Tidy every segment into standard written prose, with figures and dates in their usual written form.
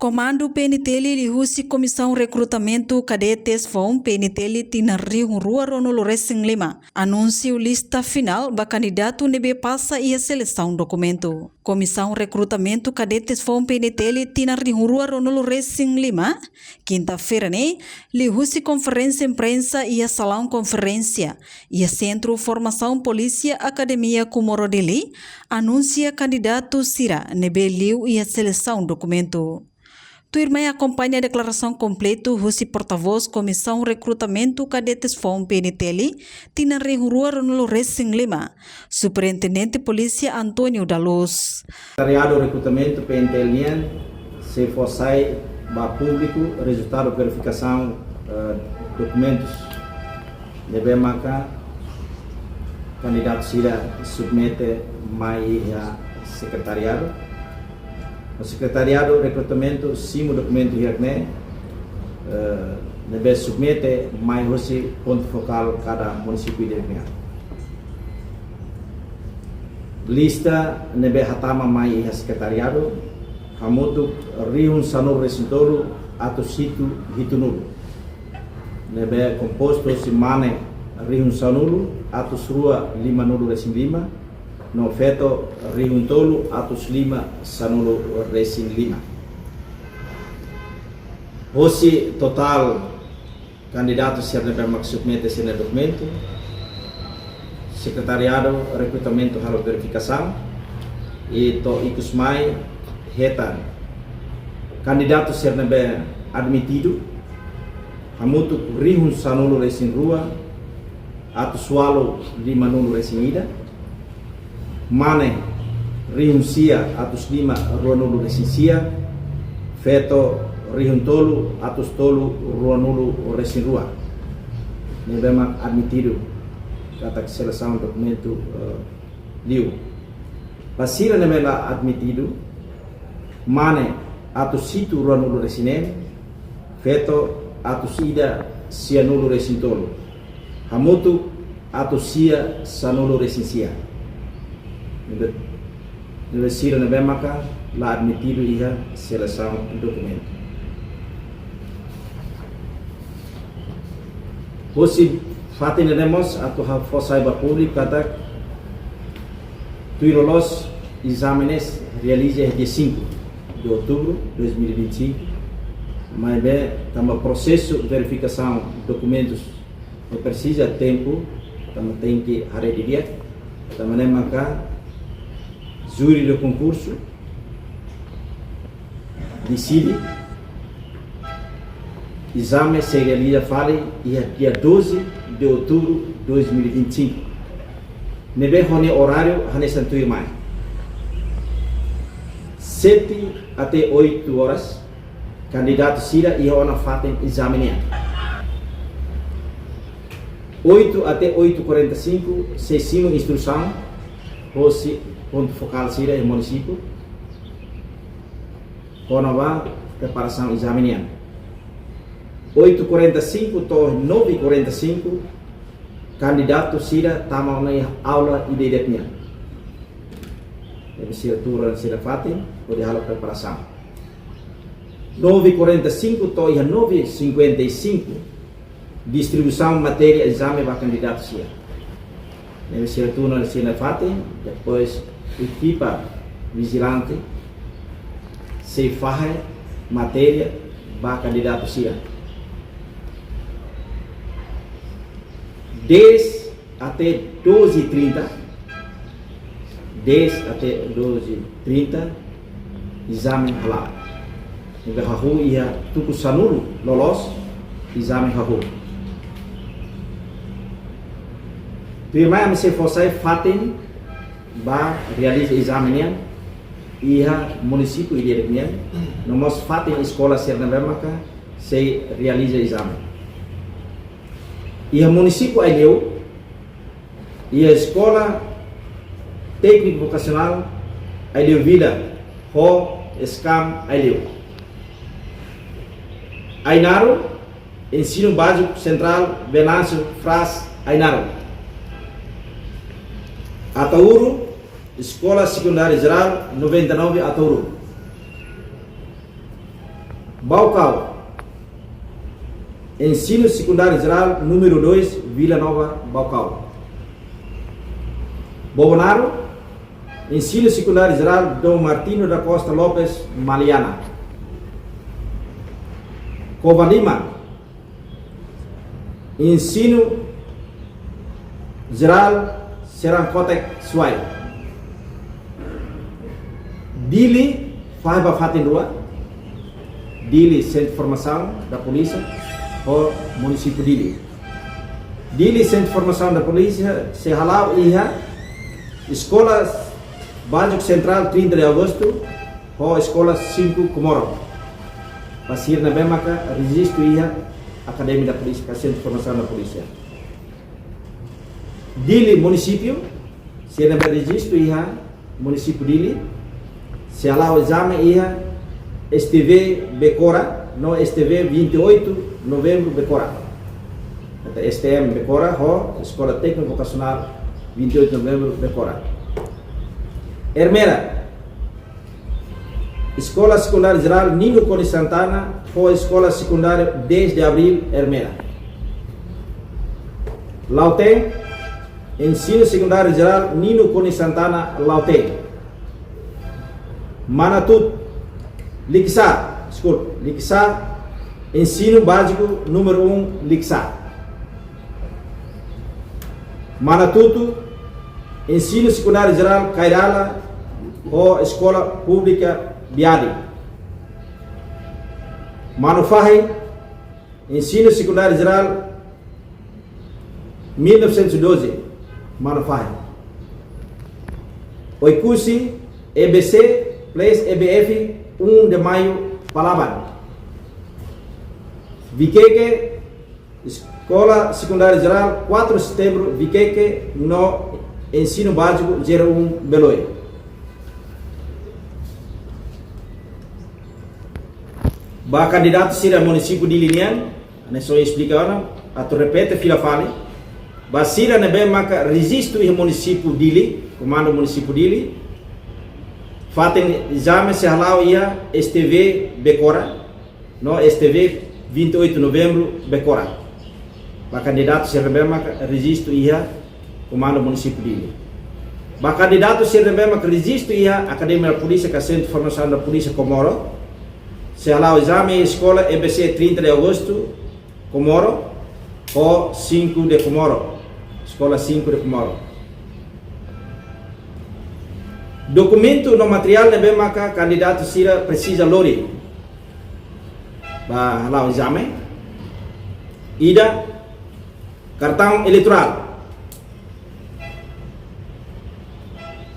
Comando PNTL lihusi Comissão Recrutamento Cadetes FOM PNTL tina Rio Rua Ronolo Racing Lima. Anúncio lista final ba candidato nebe passa e a seleção documento. Comissão Recrutamento Cadetes FOM PNTL tina Rio Rua Ronolo Racing Lima. Quinta-feira né, lihusi conferência imprensa e a salão conferência e a Centro Formação Polícia Academia Comorodili anuncia candidato Sira nebe liu e a seleção documento. Tu irmã acompanha a declaração completa, Russi porta-voz Comissão Recrutamento Cadetes FOM PNTL, Tina Rua Ronolo Racing Lima, Superintendente Polícia Antônio da Luz. Secretariado Recrutamento PNTL se fosse para público resultado de verificação documentos deve marcar candidato Sira submete mais a secretariado. O secretariado de recrutamento sim o documento yakne deve submeter mais hoje ponto focal cada município de Rio. Lista nebe hatama mais secretariado hamutu Rio Sanur Resintoro atau situ hitunulu nebe composto simane Rio Sanulu atau surua 5 resin 5 no feto Rio Tolu atau 5 Sanulu resin 5. Hoje total candidatos yang dapat submeter esse documento. Secretariado recrutamento harus verificação e to ikusmai hetan candidatos yang dapat admitido hamutu Rio Sanulu resin rua atau sualo 5 resin ida mane rihuncia atus 5 ruanulu resinsia feto rihuntolu atus tolu ruanulu resinrua nebema admitido kata seleção documento liu pasira nebela admitido mane atus situ ruanulu resinen feto atus ida sianulu resintolu hamutu atus sia sanulu resinsia deve ser na maka la admitido ia seleção do documento. Hoje fatinemos atau fossai ba público kata tuirolos exames realiza dia 5 de outubro de 2025 mas bem também processo de verificação documentos é precisa tempo também tem que arredar também maka júri do concurso decide exame se realiza dia 12 de outubro de 2025 nebe hone horário hane santo irmão 7 até 8 horas candidato Sira e ona fatem exame 8 até 8h45 sessão instrução hoje ponto focal Sira e município Conova preparação exame 8h45 to 9h45 candidato Sira tama na aula idedetnya deve ser turun Sira fatin pode halo preparação 9h45 to 9h55 distribuição matéria exame para candidato Sira deve ser turun Sira fatin depois equipa vigilante se faz matéria para candidato Sira 10 até 12h30 10 até 12h30 exame halal nebe hahu ia tuku sanulu lolos exame hahu primeiro se fosse fatin ba realiza exame ia município idiretnya nomos fatin escola serna maka se realiza exame ia município aileu ia escola técnico vocacional aileu vida ho escam aileu Ainaro ensino básico central Venâncio Fras Ainaro Atauro Escola Secundária Geral 99 Atauro Baucau, Ensino Secundário Geral número 2, Vila Nova, Baucau. Bobonaro, Ensino Secundário Geral Dom Martino da Costa Lopes, Maliana. Covalima, Ensino Geral Serangkotek, Suai. Dili, Faiba Fatin Rua, Dili, Centro de Formação da Polícia, o município Dili. Dili, Centro de Formação da Polícia, se halau iha, Escola Básico Central 30 de Agosto, o Escola 5 Comoro. Pasir na Bemaka, registro iha, Academia da Polícia, Centro de Formação da Polícia. Dili, município, se na registro iha, município Dili, se halau exame iha, STV Becora, no STV 28 de novembro Becora. STM Becora, ho, Escola Técnica Vocacional 28 de novembro Becora. Ermera, Escola Secundária Geral Nino Cone Santana, ho, Escola Secundária 10 de abril Ermera. Lauteng, Ensino Secundário Geral Nino Cone Santana, Lauteng. Manatut, Liksa, Ensino Básico número 1, Liksa. Manatuto, Ensino Secundário Geral Kairala, ou Escola Pública Biadi. Manufahi, Ensino Secundário Geral 1912, Manufahi. Oikusi, EBC, Place EBF, 1 de maio, Palaban. Viqueque, Escola Secundária Geral 4 de setembro, Viqueque, no Ensino Básico 01, Beloi. Ba candidato sira município de Linian, ne só explicar, atau repete fila fale. Ba sira ne bem maka registro e município Dili, comando município Dili. Fatem exame se halau ia STV Becora, no STV 28 de novembro Becora. Ba candidato sira bem maka registro ia comando município Dili. Ba candidato sira bem maka registro ia Academia da Polícia, Centro de Formação da Polícia Comoro. Se halau exame escola EBC 30 de agosto, Comoro, ou 5 de Comoro, escola 5 de Comoro. Documento no material de bem maka candidato sira precisa lori. Ba halau exame, ida, cartão eleitoral,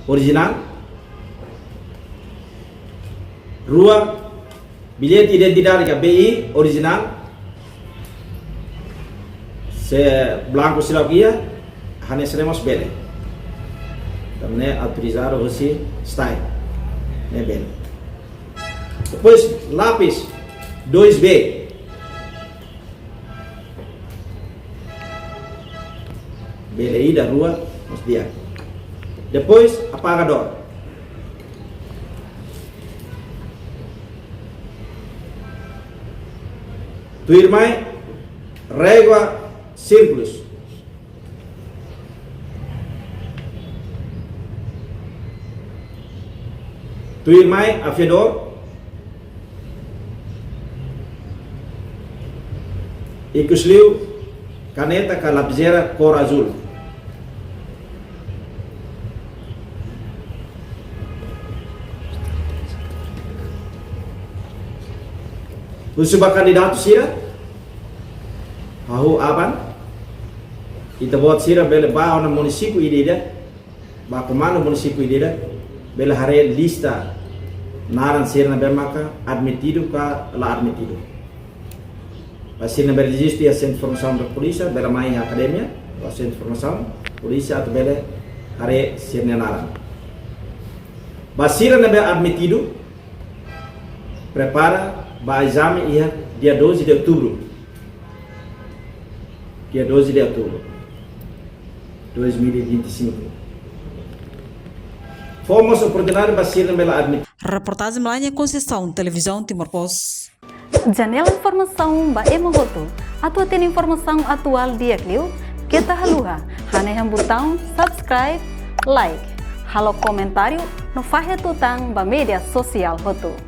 original, rua, bilhete de identidade BI original, se blanco sila guia, hanesremos bele. Também autorizado você está, né bele. Depois lápis 2B, bele aí da rua, nos dia. Depois apagador. Tu irmã, régua, círculos. Tu irmã, afiador. E cusliu, caneta com lapiseira cor azul. Usubah kandidato sira, hahu aban, kita buat sira bela ba na município idida, ba comando município idida, bela hare lista naran sira na bemaka admitido ka la admitido. Basir na bela registro ya Centro de Formação da Polícia, bela mai academia, o Centro de Formação, Polícia atau bela hare sira na naran. Basir na bela admitido, prepara ba exame ia dia 12 de outubro. Dia 12 de outubro 2025. Fomos oportunidade para ser bela admit. Reportagem Melania Conceição, Televisão Timor-Poste. Janela informação ba Emohoto, atau tem informação atual dia Clio, kita haluha, hanya botão subscribe, like, halo comentário no Fahia Tutang ba media sosial Hoto.